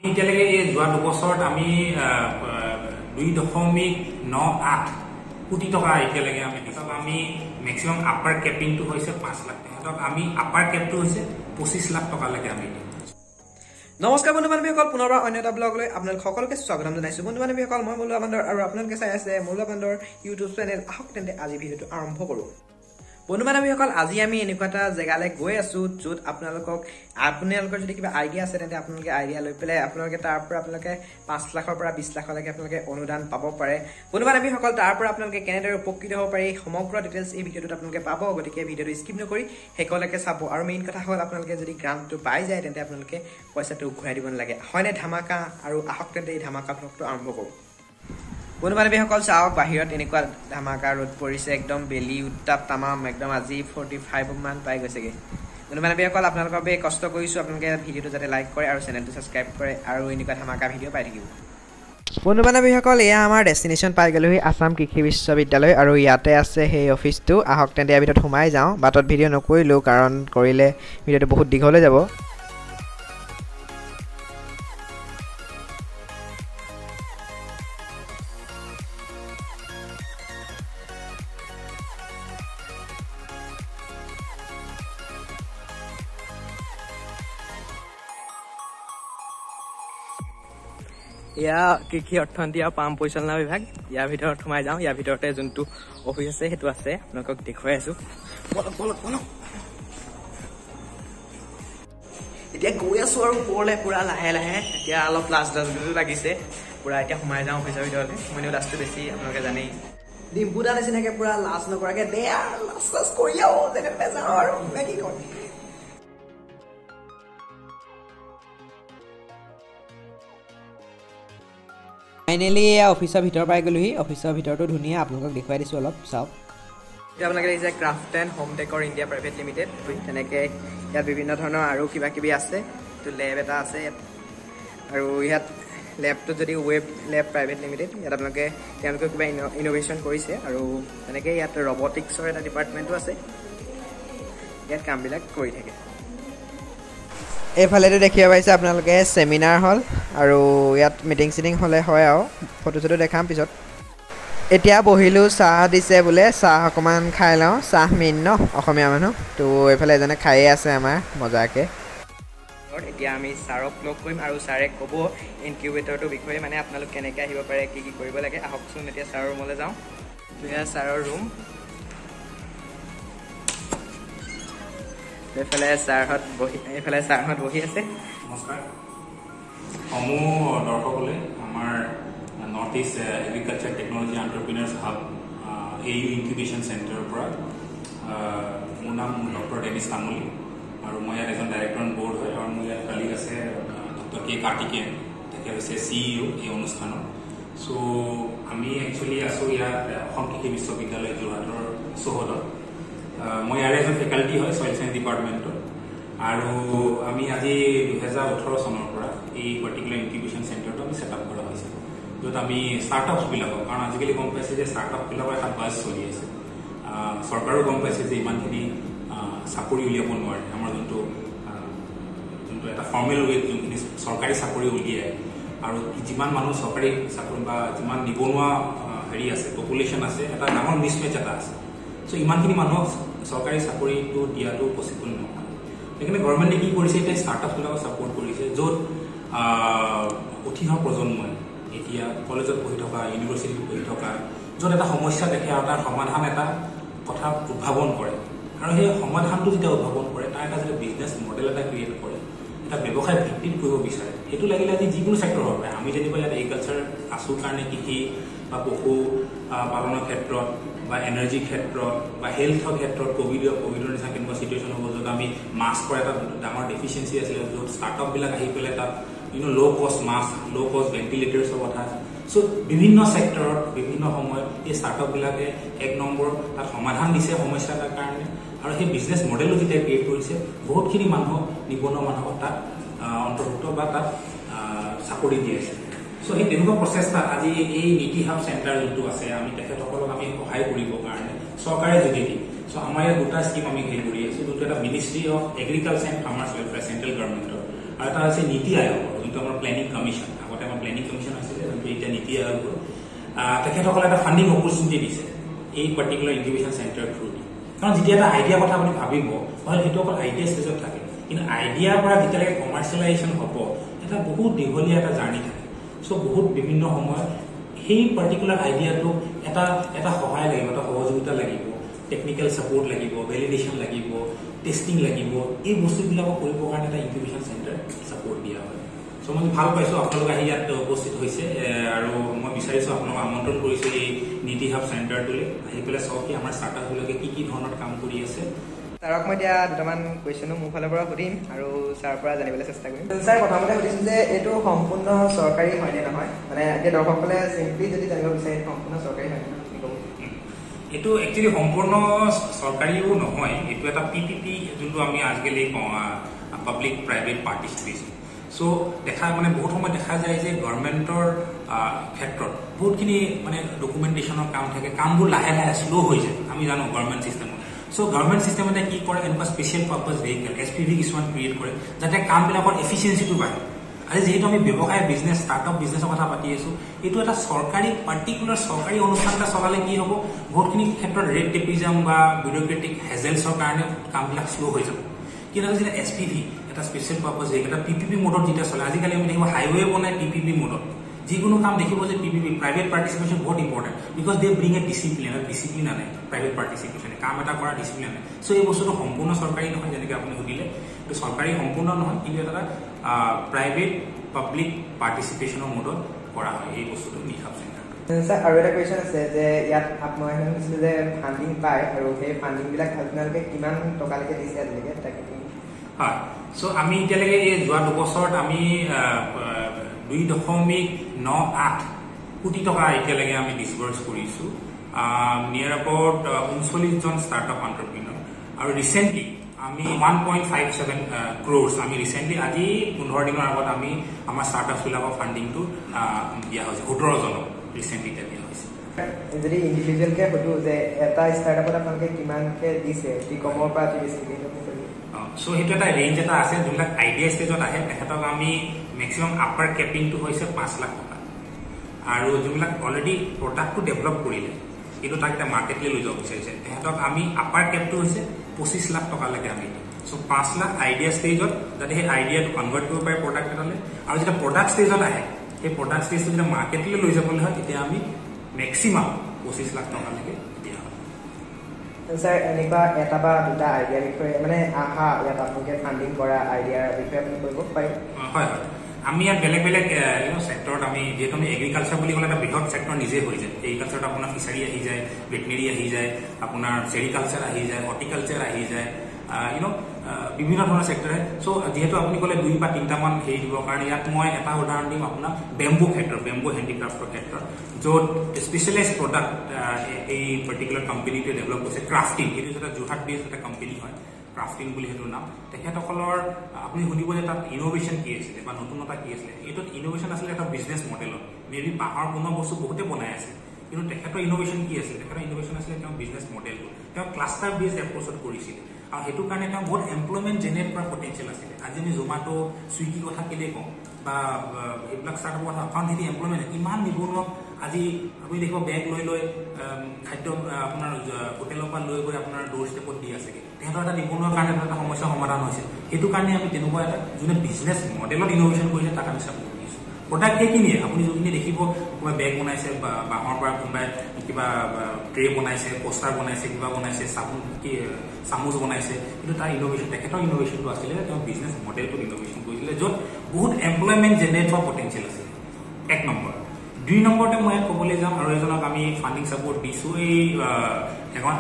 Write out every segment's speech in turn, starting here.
এতিয়ালৈকে এই যোৱা দুবছৰত আমি 2.98 কোটি টকা এতিয়ালৈকে আমি দিছোঁ। আমি মেক্সিমাম আপাৰ কেপিংটো হৈছে 5 লাখ। তেহেঁতক আমি আপাৰ কেপটো হৈছে 25 লাখ টকালৈকে আমি দিওঁ। নমস্কাৰ বন্ধু বান্ধৱীসকল, পুনৰবাৰ অন্য এটা ব্লগলৈ আপোনালোক সকলোকে স্বাগতম জনাইছোঁ। বন্ধু বান্ধৱীসকল, মই মূল্য বান্দৰ আৰু আপোনালোকে চাই আছে মূল্য বান্দৰ ইউটিউব চেনেল। আহক তেন্তে আজি ভিডিঅ'টো আৰম্ভ কৰোঁ। বন্ধু বান্ধৱীসকল, আজি আমি এনেকুৱা এটা জেগালৈ গৈ আছোঁ য'ত আপোনালোকৰ যদি কিবা আইডিয়া আছে তেন্তে আপোনালোকে আইডিয়া লৈ পেলাই আপোনালোকে তাৰ পৰা 5 লাখৰ পৰা 20 লাখলৈকে আপোনালোকে অনুদান পাব পাৰে। বন্ধু বান্ধৱীসকল, তাৰ পৰা আপোনালোকে কেনেদৰে উপকৃত হ'ব পাৰি সমগ্ৰ ডিটেইলছ এই ভিডিঅ'টোত আপোনালোকে পাব। গতিকে ভিডিঅ'টো স্কিপ নকৰি শেষলৈকে চাব। আৰু মেইন কথা হ'ল আপোনালোকে যদি গ্ৰাণ্টটো পাই যায় তেন্তে আপোনালোকে পইচাটো ঘূৰাই দিব নালাগে। হয়নে ধামাকা? আৰু আহক তেন্তে এই ধামাকা ব্লগটো আৰম্ভ কৰোঁ। বন্ধু বান্ধৱীসকল, চাওক বাহিৰত এনেকুৱা ধামাকা ৰ'দ পৰিছে, একদম বেলি উত্তাপ তামাম, একদম আজি 45 মান পাই গৈছেগৈ। বন্ধু বান্ধৱীসকল, আপোনালোকৰ বাবে কষ্ট কৰিছোঁ, আপোনালোকে ভিডিঅ'টো যাতে লাইক কৰে আৰু চেনেলটো ছাবস্ক্ৰাইব কৰে আৰু এনেকুৱা ধামাকা ভিডিঅ' পাই থাকিব। বন্ধু বান্ধৱীসকল, এয়া আমাৰ ডেষ্টিনেশ্যন পাই গ'লোহি, আছাম কৃষি বিশ্ববিদ্যালয়, আৰু ইয়াতে আছে সেই অফিচটো। আহক তেন্তে ইয়াৰ ভিতৰত সোমাই যাওঁ। বাটত ভিডিঅ' নকৰিলোঁ কাৰণ কৰিলে ভিডিঅ'টো বহুত দীঘল হৈ যাব। এয়া কৃষি অৰ্থনীতি আৰু পাম পৰিচালনা বিভাগ। ইয়াৰ ভিতৰত সোমাই যাওঁ। ইয়াৰ ভিতৰতে যোনটো অফিচ আছে সেইটো আছে, আপোনালোকক দেখুৱাই আছোঁ। এতিয়া গৈ আছোঁ আৰু ওপৰলৈ পুৰা লাহে লাহে। এতিয়া অলপ লাজ লাগিছে পুৰা। এতিয়া সোমাই যাওঁ অফিচৰ ভিতৰলৈ। মইও লাজটো বেছি, আপোনালোকে জানেই। ডিম্পুদা নিচিনাকৈ পুৰা লাজ নকৰাকৈ দে আৰু লাজ কৰি যেনে যাওঁ আৰু কি কয়। ফাইনেলি এয়া অফিচৰ ভিতৰ পাই গ'লোহি। অফিচৰ ভিতৰতো ধুনীয়া, আপোনালোকক দেখুৱাই দিছোঁ অলপ, চাওক। এতিয়া আপোনালোকে দেখিছে craft and home decor India private limited. তেনেকৈ ইয়াত বিভিন্ন ধৰণৰ আৰু কিবা কিবি আছে। এইটো লেব এটা আছে ইয়াত, আৰু ইয়াত লেবটোত যদি ৱেব লেব প্ৰাইভেট লিমিটেড, ইয়াত তেওঁলোকে কিবা ইন'ভেশ্যন কৰিছে। আৰু তেনেকৈ ইয়াত ৰবটিক্সৰ এটা ডিপাৰ্টমেণ্টো আছে, ইয়াত কামবিলাক কৰি থাকে। এইফালেতো দেখিব পাইছে আপোনালোকে ছেমিনাৰ হল, আৰু ইয়াত মিটিং চিটিং হ'লে হয় আৰু ফটো চটো দেখাম পিছত। এতিয়া বহিলোঁ, চাহ দিছে বোলে, চাহ অকণমান খাই লওঁ। চাহ মেইন ন অসমীয়া মানুহ, তো এইফালে এজনে খায়ে আছে আমাৰ মজাকৈ। এতিয়া আমি ছাৰক লগ কৰিম আৰু ছাৰে ক'ব ইনকিউবেটৰটোৰ বিষয়ে, মানে আপোনালোক কেনেকৈ আহিব পাৰে, কি কি কৰিব লাগে। আহকচোন এতিয়া ছাৰৰ ৰুমলৈ যাওঁ। এয়া ছাৰৰ ৰুম। এইফালে ছাৰহঁত বহি আছে। নমস্কাৰ সমূহ দৰ্শকলৈ। আমাৰ north east agriculture technology entrepreneurs hub AU incubation চেণ্টাৰৰ পৰা মোৰ নাম ডক্টৰ ডেনিছ তামুলী, আৰু মই ইয়াত এজন ডাইৰেক্টৰ অন বৰ্ড হয়। আৰু মোৰ ইয়াত কালিক আছে ডক্টৰ কে কাৰ্তিকেয়ন, তেখেত হৈছে CEO এই অনুষ্ঠানৰ। চ' আমি একচুৱেলি আছোঁ ইয়াত অসম কৃষি বিশ্ববিদ্যালয় যোৰহাটৰ চৌহদত। মই ইয়াৰে এজন ফেকাল্টি হয় ছইল চায়েন্স ডিপাৰ্টমেণ্টৰ। আৰু আমি আজি 2018 চনৰ পৰা এই পাৰ্টিকুলাৰ ইনকিউবেশ্যন চেণ্টাৰটো আমি ছেটআপ কৰা হৈছে, য'ত আমি ষ্টাৰ্টআপছবিলাকক, কাৰণ আজিকালি গম পাইছে যে ষ্টাৰ্টআপবিলাকৰ এটা বাজ চলি আছে। চৰকাৰেও গম পাইছে যে ইমানখিনি চাকৰি উলিয়াব নোৱাৰে। আমাৰ যোনটো এটা ফৰ্মেল ৱেত যোনখিনি চৰকাৰী চাকৰি উলিয়ায়, আৰু যিমান মানুহ চৰকাৰী চাকৰি বা যিমান নিবনুৱা আছে পপুলেশ্যন আছে, এটা ডাঙৰ মিছমেচ এটা আছে। চ' ইমানখিনি মানুহক চৰকাৰী চাকৰিটো দিয়াটো পচিবল নহয়। সেইকাৰণে গভৰ্ণমেণ্টে কি কৰিছে, এতিয়া ষ্টাৰ্টআপবিলাকক ছাপোৰ্ট কৰিছে, য'ত উঠি অহা প্ৰজন্মই এতিয়া কলেজত পঢ়ি থকা, ইউনিভাৰ্চিটিত পঢ়ি থকা, য'ত এটা সমস্যা দেখে আৰু তাৰ সমাধান এটা কথা উদ্ভাৱন কৰে, আৰু সেই সমাধানটো যেতিয়া উদ্ভাৱন কৰে তাৰ এটা যেতিয়া বিজনেছ মডেল এটা ক্ৰিয়েট কৰে, এটা ব্যৱসায় ভিত্তিত কৰিব বিচাৰে। সেইটো লাগিলে আজি যিকোনো ছেক্টৰ হ'ব পাৰে। আমি যেনিবা ইয়াত এগ্ৰিকালচাৰ আছোঁ কাৰণে কৃষি বা পশু পালনৰ ক্ষেত্ৰত বা এনাৰ্জিৰ ক্ষেত্ৰত বা হেল্থৰ ক্ষেত্ৰত ক'ভিডৰ নিচিনা কেনেকুৱা চিটুৱেশ্যন হ'ব, য'ত আমি মাস্কৰ এটা ডাঙৰ ডেফিচিয়েঞ্চি আছিলে, য'ত ষ্টাৰ্টআপবিলাক আহি পেলাই তাত ল' কষ্ট মাস্ক, ল' কষ্ট ভেণ্টিলেটৰ্ছৰ কথা। চ' বিভিন্ন ছেক্টৰত বিভিন্ন সময়ত এই ষ্টাৰ্টআপবিলাকে এক নম্বৰ তাত সমাধান দিছে সমস্যা এটাৰ কাৰণে, আৰু সেই বিজনেছ মডেলো যেতিয়া ক্ৰিয়েট কৰিছে, বহুতখিনি মানুহক, নিবনুৱা মানুহক তাত অন্তৰ্ভুক্ত বা তাত চাকৰি দি আছে। চ' সেই তেনেকুৱা প্ৰচেষ্টা আজি এই নীতি হাব চেণ্টাৰ যোনটো আছে, আমি তেখেতসকলক আমি সহায় কৰিবৰ কাৰণে চৰকাৰে যোগেদি। চ' আমাৰ ইয়াত দুটা স্কিম আমি হেৰি কৰি আছোঁ, যোনটো এটা ministry of agriculture and farmers welfare central গভৰ্ণমেণ্টৰ, আৰু এটা হৈছে নীতি আয়োগ, যোনটো আমাৰ প্লেনিং কমিশ্যন আগতে আমাৰ প্লেনিং কমিশ্যন আছিলে এতিয়া নীতি আয়োগ তেখেতসকলে এটা ফাণ্ডিং অপৰচুনিটি দিছে এই পাৰ্টিকুলাৰ ইনকিউবেশ্যন চেণ্টাৰ থ্ৰু দি কাৰণ যেতিয়া এটা আইডিয়া কথা আপুনি ভাবিব নহ'লে সেইটো অকল আইডিয়া ষ্টেজত থাকে কিন্তু আইডিয়াৰ পৰা যেতিয়ালৈকে কমাৰ্চিয়েলাইজেশ্যন হ'ব এটা বহুত দীঘলীয়া এটা জাৰ্ণি থাকে চ' বহুত বিভিন্ন সময়ত সেই পাৰ্টিকুলাৰ আইডিয়াটো এটা সহায় লাগিব এটা সহযোগিতা লাগিব টেকনিকেল ছাপোৰ্ট লাগিব ভেলিডেশ্যন লাগিব টেষ্টিং লাগিব এই বস্তুবিলাকক কৰিবৰ কাৰণে এটা ইনকিউবেশ্যন চেণ্টাৰ ছাপোৰ্ট দিয়া হয় চ' মই ভাল পাইছোঁ আপোনালোক আহি ইয়াত উপস্থিত হৈছে আৰু মই বিচাৰিছোঁ আপোনালোকক আমন্ত্ৰণ কৰিছোঁ এই নীতি হাব চেণ্টাৰটোলৈ আহি পেলাই চাওক কি আমাৰ ষ্টাৰ্টআপবিলাকে কি ধৰণৰ কাম কৰি আছে ছাৰক মই এতিয়া দুটামান কুৱেশ্যনো মোৰ ফালৰ পৰা সুধিম আৰু ছাৰৰ পৰা জানিবলৈ চেষ্টা কৰিম ছাৰ প্ৰথমতে সুধিছোঁ যে এইটো সম্পূৰ্ণ চৰকাৰী হয়নে নহয় মানে এতিয়া দৰ্শকসকলে চিম্পলি যদি জানিব বিচাৰে সম্পূৰ্ণ চৰকাৰী হয়নে নহয় এইটো একচুৱেলি সম্পূৰ্ণ চৰকাৰীও নহয় এইটো এটা PPP যোনটো আমি আজিকালি কওঁ পাব্লিক প্ৰাইভেট পাৰ্টিচিপেশ্যন চ' মানে বহুত সময় দেখা যায় যে গভৰ্ণমেণ্টৰ ক্ষেত্ৰত বহুতখিনি মানে ডকুমেণ্টেশ্যনৰ কাম থাকে কামবোৰ লাহে লাহে শ্ল' হৈ যায় আমি জানো গভৰ্ণমেণ্ট ছিষ্টেমত চ' গভৰ্ণমেণ্ট ছিষ্টেমতে কি কৰে এনেকুৱা স্পেচিয়েল পাৰ্পাছ ভেহিকেল SPV কিছুমান ক্ৰিয়েট কৰে যাতে কামবিলাকৰ এফিচিয়েঞ্চিটো বাঢ়ে আজি যিহেতু আমি ব্যৱসায় বিজনেছ ষ্টাৰ্টআপ বিজনেছৰ কথা পাতি আছোঁ এইটো এটা চৰকাৰী পাৰ্টিকুলাৰ চৰকাৰী অনুষ্ঠান এটা চলালে কি হ'ব বহুতখিনি ক্ষেত্ৰত ৰেড টেপিজম বা বিউৰ'ক্ৰেটিক হেজেলছৰ কাৰণে কামবিলাক শ্ল' হৈ যাব কিন্তু যেতিয়া SPV এটা স্পেচিয়েল পাৰ্পাছ এটা PPP মোডত যেতিয়া চলে আজিকালি আমি দেখিব হাইৱে বনাই PPP মোডত যিকোনো কাম দেখিব যে PPP প্ৰাইভেট পাৰ্টিচিপেশ্যন বহুত important because they bring A discipline আনে প্ৰাইভেট পাৰ্টিচিপেশ্যনে কাম এটা কৰা ডিচিপ্লিন আনে চ' এই বস্তুটো সম্পূৰ্ণ চৰকাৰী নহয় যেনেকৈ আপুনি সুধিলে এইটো চৰকাৰী সম্পূৰ্ণ নহয় কিন্তু এটা প্ৰাইভেট পাব্লিক পাৰ্টিচিপেশ্যনৰ মোডত কৰা হয় এই বস্তুটো নীতি হাব চেণ্টাৰ ছাৰ আৰু এটা কুৱেশ্যন আছে যে ইয়াত মই শুনিছিলোঁ যে ফাণ্ডিং পায় আৰু সেই ফাণ্ডিংবিলাক আপোনালোকে কিমান টকালৈকে দিছে আজিলৈকে তাকে হয় চ' আমি এতিয়ালৈকে এই যোৱা দুবছৰত আমি 2.98 কোটি টকা এতিয়ালৈকে আমি ডিছবাৰ্চ কৰিছোঁ নিয়াৰ এবাউট 39জন ষ্টাৰ্টআপ এণ্টাৰপ্ৰিনৰ আৰু ৰিচেণ্টলি আমি 1.57 ক্ৰ'ৰ্ছ আমি ৰিচেণ্টলি আজি 15 দিনৰ আগত আমি আমাৰ ষ্টাৰ্টআপবিলাকৰ ফাণ্ডিংটো দিয়া হৈছে 17জনক ৰিচেণ্টলি দিয়া হৈছে যদি ইণ্ডিভিজুৱেলকৈ সোধোঁ যে এটা ষ্টাৰ্টআপত আপোনালোকে কিমানকৈ দিছে অতি কমৰ পৰা অতি বেছি চ' সেইটো এটা ৰেঞ্জ এটা আছে যোনবিলাক আইডিয়া ষ্টেজত আহে তেখেতক আমি মেক্সিমাম আপাৰ কেপিংটো হৈছে 5 লাখ টকা আৰু যোনবিলাক অলৰেডি প্ৰডাক্টটো ডেভেলপ কৰিলে কিন্তু তাক এতিয়া মাৰ্কেটলৈ লৈ যাব বিচাৰিছে তেহেঁতক আমি আপাৰ কেপটো হৈছে 25 লাখ টকালৈকে আমি দিওঁ চ' 5 লাখ আইডিয়া ষ্টেজত যাতে সেই আইডিয়াটো কনভাৰ্ট কৰিব পাৰে প্ৰডাক্ট এটালৈ আৰু যেতিয়া প্ৰডাক্ট ষ্টেজত আহে সেই প্ৰডাক্ট ষ্টেজটো যেতিয়া মাৰ্কেটলৈ লৈ যাবলৈ হয় তেতিয়া আমি মেক্সিমাম 25 লাখ টকালৈকে দিয়া হয় ছাৰ এনেকুৱা এটা বা দুটা আইডিয়াৰ বিষয়ে মানে ইয়াত আপোনালোকে ফাণ্ডিং কৰা আইডিয়াৰ বিষয়ে আপুনি কৰিব পাৰিব হয় হয় আমি ইয়াত বেলেগ বেলেগ চেক্টৰত আমি যিহেতু আমি এগ্ৰিকালচাৰ বুলি ক'লে এটা বৃহৎ চেক্টৰ নিজে হৈ যায় এগ্ৰিকালচাৰত আপোনাৰ ফিচাৰী আহি যায় ভেটেনেৰী আহি যায় আপোনাৰ চেৰিকালচাৰ আহি যায় হৰ্টিকালচাৰ আহি যায় বিভিন্ন ধৰণৰ চেক্টৰে চ' যিহেতু আপুনি ক'লে 2 বা 3টামান হেৰি দিবৰ কাৰণে ইয়াত মই এটা উদাহৰণ দিম আপোনাৰ বেম্বু ক্ষেত্ৰত বেম্বু হেণ্ডিক্ৰাফ্টৰ ক্ষেত্ৰত য'ত স্পেচিয়েলাইজ প্ৰডাক্ট এই পাৰ্টিকুলাৰ কোম্পানীটোৱে ডেভেলপ কৰিছে ক্ৰাফটিং এইটো এটা যোৰহাট বেছ এটা কোম্পানী হয় ক্ৰাফটিং বুলি সেইটো নাম তেখেতসকলৰ আপুনি শুনিব যে তাত ইন'ভেশ্যন কি আছিলে বা নতুনতা কি আছিলে এইটোত ইন'ভেশ্যন আছিলে এটা বিজনেছ মডেলত মেবি বাঁহৰ বনোৱা বস্তু বহুতে বনাই আছে কিন্তু তেখেতৰ ইন'ভেশ্যন কি আছিলে তেখেতৰ ইন'ভেশ্যন আছিলে তেওঁৰ বিজনেছ মডেলটো তেওঁ ক্লাষ্টাৰ বেছড এপ্ৰ'চত কৰিছিলে আৰু সেইটো কাৰণে তেওঁ বহুত এমপ্লয়মেণ্ট জেনেৰেট কৰা পটেঞ্চিয়েল আছিলে আজি আমি জোমাটো ছুইগিৰ কথা কেলেই কওঁ বা এইবিলাক ষ্টাৰ্টআপৰ কথা কাৰণ সেইটো এমপ্লয়মেণ্ট ইমান নিবনুৱা আজি আপুনি দেখিব বেগ লৈ লৈ খাদ্য আপোনাৰ হোটেলৰ পৰা লৈ গৈ আপোনাৰ ড'ৰ ষ্টেপত দি আছেগৈ তেহেঁতৰ এটা নিবনুৱাৰ কাৰণে এটা সমস্যাৰ সমাধান হৈছে সেইটো কাৰণে আমি তেনেকুৱা এটা যোনে বিজনেছ মডেলত ইন'ভেশ্যন কৰিছে তাক আমি চাপৰ্ট কৰিছোঁ প্ৰডাক্ট সেইখিনিয়ে আপুনি যোনখিনি দেখিব কোনোবাই বেগ বনাইছে বা বাঁহৰ পৰা কোনোবাই কিবা ট্ৰে বনাইছে পোষ্টাৰ বনাইছে কিবা বনাইছে চামুচ বনাইছে কিন্তু তাৰ ইন'ভেশ্যন তেখেতৰ ইন'ভেশ্যনটো আছিলে তেওঁ বিজনেছ মডেলটোত ইন'ভেশ্যন কৰিছিলে য'ত বহুত এমপ্লয়মেণ্ট জেনেৰেট হোৱা পটেঞ্চিয়েল আছিলে 1 নম্বৰ 2 নম্বৰতে মই ক'বলৈ যাম আৰু এজনক আমি ফাণ্ডিং ছাপৰ্ট দিছোঁ এই এখন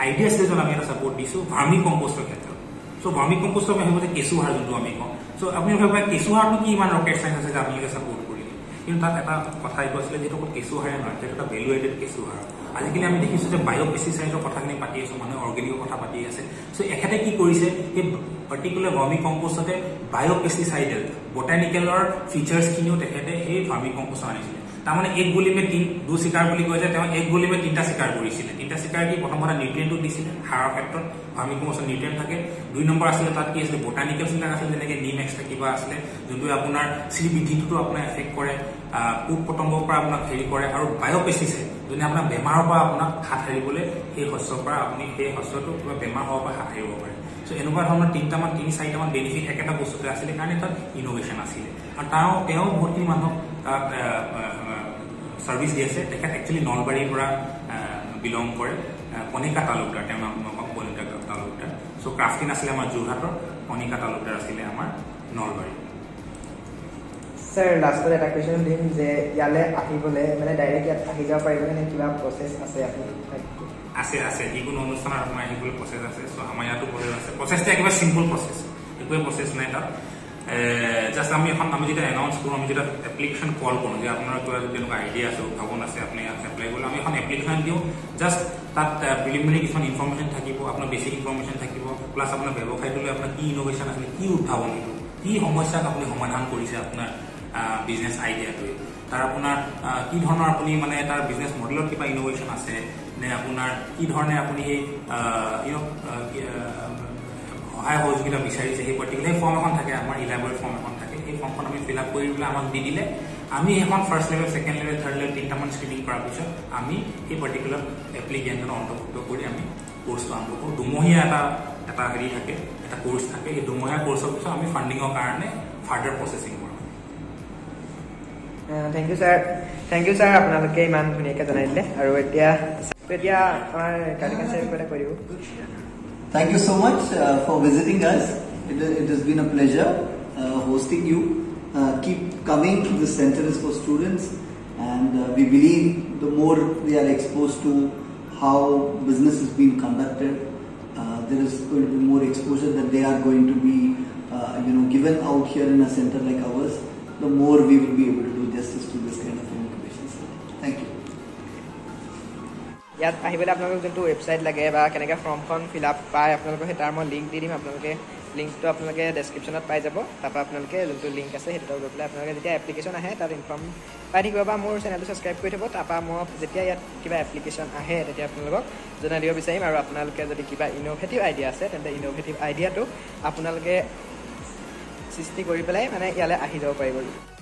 আইডিয়া ষ্টেজত আমি এটা ছাপৰ্ট দিছোঁ ভাৰ্মি কম্পষ্টৰ ক্ষেত্ৰত চ' ভাৰ্মি কম্পষ্টৰ ভাবিব যে কেঁচু সাৰ যোনটো আমি কওঁ চ' আপুনি ভাবিব কেঁচু সাৰটো কি ইমান ৰকেট চাইন্স আছে যে আপোনালোকে ছাপৰ্ট কৰিলে কিন্তু তাত এটা কথা এইটো আছিলে যিটো অকল কেঁচু সাৰে নহয় সেইটো এটা ভেলু এডেড কেঁচু সাৰ আজিকালি আমি দেখিছোঁ যে বায়' পেষ্টিচাইডৰ কথাখিনি পাতি আছোঁ মানুহে অৰ্গেনিকৰ কথা পাতি আছে চ' এখেতে কি কৰিছে সেই পাৰ্টিকুলাৰ ভাৰ্মি কম্পষ্টতে বায়' পেষ্টিচাইডেল বটানিকেলৰ ফিচাৰ্ছখিনিও তেখেতে সেই ভাৰ্মি কম্পষ্টত আনিছিলে তাৰমানে এক গুলি মে দু শিকাৰ বুলি কয় যে তেওঁ এক গুলি মে তিনিটা শিকাৰ কৰিছিলে তিনিটা শিকাৰ কি প্ৰথম কথা নিউট্ৰিয়েণ্টটো দিছিলে হাড়ৰ ক্ষেত্ৰত ভাৰ্মিকম্পোষ্টৰ নিউট্ৰিয়েণ্ট থাকে 2 নম্বৰ আছিলে তাত কি আছিলে বটানিকেল বিলাক আছিলে যেনেকৈ নিম এক্সট্ৰা কিবা আছিলে যোনটো আপোনাৰ শ্ৰী বৃদ্ধিটো আপোনাৰ এফেক্ট কৰে পোক পতংগৰ পৰা আপোনাক হেৰি কৰে আৰু বায়'পেষ্টিচাইড যোনে আপোনাৰ বেমাৰৰ পৰা আপোনাক হাত সাৰিবলৈ সেই শস্যৰ পৰা আপুনি সেই শস্যটো কিবা বেমাৰ হোৱাৰ পৰা হাত সাৰিব পাৰে সো এনেকুৱা ধৰণৰ 3-4টা বেনিফিট একেটা বস্তুতে আছিলে কাৰণে তাত ইনোভেশ্যন আছিলে আৰু তেওঁ বহুতখিনি মানুহক তাত সাৰ্ভিস দি আছে তেখেত একচুৱেলি নলবাৰীৰ পৰা বিলং কৰে কণিকা তালুকদাৰ তেওঁৰ নাম কণিকা তালুকদাৰ সো ক্ৰাফটিন আছিলে আমাৰ যোৰহাটৰ কণিকা তালুকদাৰ আছিলে আমাৰ নলবাৰী স্যাৰ লাষ্টত এটা কোৱেশ্চন দিম যে ইয়ালে আহিবলৈ মানে ডাইৰেক্ট ইয়াত আহি যাব পাৰিব নে কিবা প্ৰসেছ আছে আপুনি আছে যিকোনো অনুষ্ঠানৰ আপোনাৰ আহিবলৈ প্ৰসেছ আছে সো আমাৰ ইয়াতো প্ৰসেছ আছে প্ৰসেছটো একেবাৰে সিম্পল প্ৰসেছ একোৱে প্ৰসেছ নাই তাত জাস্ট আমি যেটা এনাউন্স কৰোঁ আমি যেটা এপ্লিকেশ্যন কল কৰোঁ যে আপোনাৰ কিবা যদি এনেকুৱা আইডিয়া আছে উদ্ভাৱন আছে আপুনি এপ্লাই কৰিলে আমি এখন এপ্লিকেশ্যন দিওঁ জাষ্ট তাত প্ৰিলিমিনাৰী কিছুমান ইনফৰমেশ্যন থাকিব আপোনাৰ বেছিক ইনফৰমেশ্যন থাকিব প্লাছ আপোনাৰ ব্যৱসায়টোলৈ আপোনাৰ কি ইনোভেশ্যন আছিলে কি উদ্ভাৱন এইটো কি সমস্যাক আপুনি সমাধান কৰিছে আপোনাৰ বিজনেছ আইডিয়াটোৱে তাৰ আপোনাৰ কি ধৰণৰ আপুনি মানে তাৰ বিজনেছ মডেলত কিবা ইনোভেশ্যন আছে নে আপোনাৰ কি ধৰণে আপুনি সেই সহায় সহযোগিতা বিচাৰিছে সেই পাৰ্টিকুলাৰ ফৰ্ম এখন থাকে আমাৰ ইলাবৰেট ফৰ্ম এখন থাকে সেই ফৰ্মখন আমি ফিল আপ কৰি পেলাই আমাক দি দিলে আমি এখন first level second level third level 3টামান স্ক্ৰিনিং কৰাৰ পিছত আমি সেই পাৰ্টিকুলাৰ এপ্লিকেণ্টজনক অন্তৰ্ভুক্ত কৰি আমি কোৰ্চটো আৰম্ভ কৰোঁ দুমহীয়া এটা হেৰি থাকে এটা কোৰ্চ থাকে এই দুমহীয়া কোৰ্চৰ পিছত আমি ফাণ্ডিঙৰ কাৰণে ফাৰ্ডাৰ প্ৰচেছিং কৰোঁ থ্যাংক ইউ স্যাৰ আপোনালোকে ইমান ধুনীয়াকৈ জনাই দিলে আৰু এতিয়া আমাৰ কাৰ্যকাৰী চাৰ্ভিস কৰি দিব Thank you so much for visiting us. It has been a pleasure hosting you. Keep coming. This center is for students, and we believe the more they are exposed to how business is being conducted, there is going to be more exposure that they are going to be, given out here in a center like ours. The more we will be able to do justice to this kind of incubation center. Thank you. ইয়াত আহিবলৈ আপোনালোকক যোনটো website লাগে বা কেনেকৈ ফৰ্মখন fill up পায় আপোনালোকক সেই তাৰ মই লিংক দি দিম আপোনালোকে লিংকটো আপোনালোকে ডেছক্ৰিপশ্যনত পাই যাব তাৰপৰা আপোনালোকে যোনটো লিংক আছে সেইটো গৈ পেলাই আপোনালোকে যেতিয়া এপ্লিকেশ্যন আহে তাত ইনফৰ্ম পাই থাকিব বা মোৰ চেনেলটো ছাবস্ক্ৰাইব কৰি থ'ব তাৰপৰা মই যেতিয়া ইয়াত কিবা এপ্লিকেশ্যন আহে তেতিয়া আপোনালোকক জনাই দিব বিচাৰিম আৰু আপোনালোকে যদি কিবা ইন'ভেটিভ আইডিয়া আছে তেন্তে ইন'ভেটিভ আইডিয়াটো আপোনালোকে সৃষ্টি কৰি পেলাই মানে ইয়ালৈ আহি যাব পাৰিব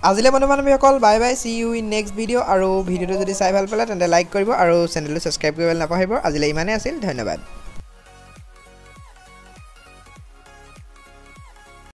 আজিলৈ বন্ধু বান্ধৱীসকল bye bye see you in next video' আৰু ভিডিঅ'টো যদি চাই ভাল পালে তেন্তে লাইক কৰিব আৰু চেনেলটো ছাবস্ক্ৰাইব কৰিবলৈ নাপাহৰিব আজিলৈ ইমানেই আছিল ধন্যবাদ